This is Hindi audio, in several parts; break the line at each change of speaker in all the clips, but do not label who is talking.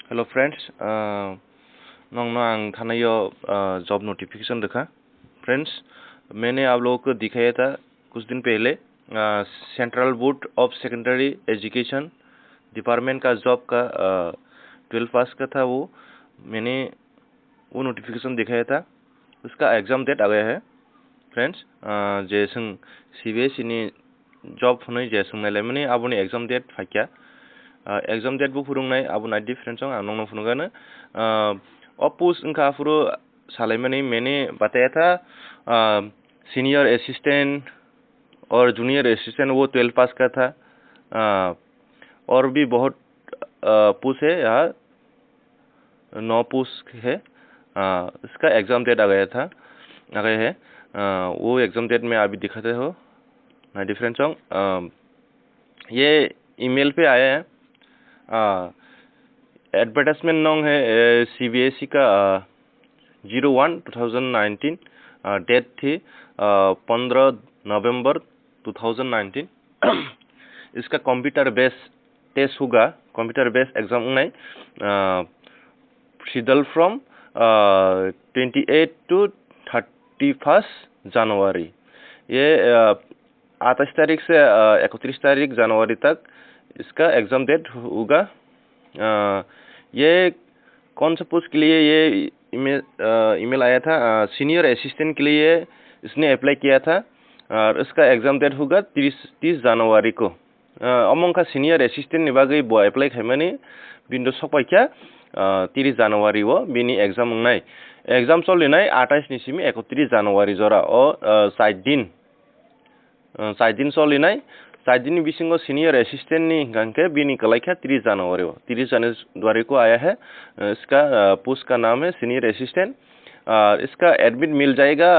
हेलो फ्रेंड्स नोंनो आं थानायो जॉब नोटिफिकेशन रखा फ्रेंड्स। मैंने आप लोगों को दिखाया था कुछ दिन पहले central board of secondary education department का जॉब का 12 पास का था। वो मैंने वो नोटिफिकेशन दिखाया था। उसका एग्ज़ाम डेट आ गया है फ्रेंड्स। जैसे CBSE नि जॉब होने जैसे नालाय माने आबोनि एग्ज़ाम डेट फाइकिया एग्जाम डेट बो फुरुंनाय आबो नाइट डिफरेंस आं नोंनो फुनुगानो अपोज उनका फुरु सालायमाने मैंने बताया था सीनियर असिस्टेंट और जूनियर असिस्टेंट वो 12 पास का था। और भी बहुत पोस्ट है यहाँ 9 पोस्ट है। इसका एग्जाम डेट आ गया है। वो एग्जाम डेट में अभी दिखाते हो नाइट डिफरेंस आं ये ईमेल पे आया है। एडवर्टाइजमेंट नोंग है CBSE का 01/2019 डेट थी 15 नवंबर 2019। इसका कंप्यूटर बेस्ड टेस्ट होगा, कंप्यूटर बेस्ड एग्जाम होंगे शेड्यूल फ्रॉम 28 to 31 जनवरी। ये 28 तारीख से 31 तारीख जनवरी तक इसका एग्जाम डेट होगा। ये कौन सा पोस्ट के लिए ये ईमेल आया था? सीनियर असिस्टेंट के लिए इसने अप्लाई किया था और इसका एग्जाम डेट होगा 30 जनवरी को। अमंका सीनियर असिस्टेंट नि बागै बो अप्लाई खालामनानै बिन्दु सफायखा 30 जनवरी वो बिनि एग्जाम होंनाय एग्जाम सोलिनाय 28 निसिम 31 जनवरी जरा साइड दिन सोलिनाय साइड दिन बिसिंगो सीनियर असिस्टेंट नि गांके बिनि कलाइखा 30 जनवरी को आया है। इसका पोस्ट का नाम है सीनियर असिस्टेंट। इसका एडमिट मिल जाएगा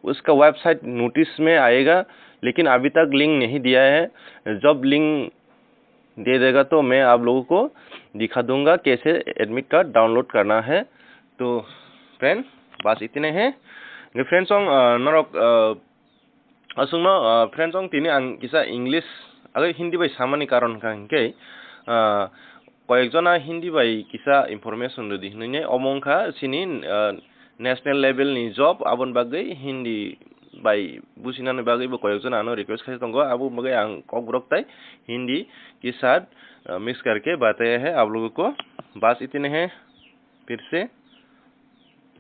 उसका वेबसाइट नोटिस में आएगा, लेकिन अभी तक लिंक नहीं दिया है। जब लिंक दे देगा तो मैं आप लोगों को दिखा दूंगा कैसे एडमिट कार्ड डाउनलोड करना है। तो फ्रेंड बस इतने हैं फ्रेंड्स। नरक असुंगनो फ्रेंड्स तिनी आं किसा इंग्लिश अगर हिंदी बाई सामानी कारण कांके कयेकजना हिंदी बाई किसा इनफरमेशन दि ने अमंखा सिनी नेशनल लेवल नि जॉब आबन बागै हिंदी बाई बुझिनानै बागै बो कयेकजना आनो रिक्वेस्ट खाइ दंगो आबो मगे आं ककब्रकताय हिंदी के साथ मिक्स करके बताया है आप लोगों को। बस इतने हैं फिर से।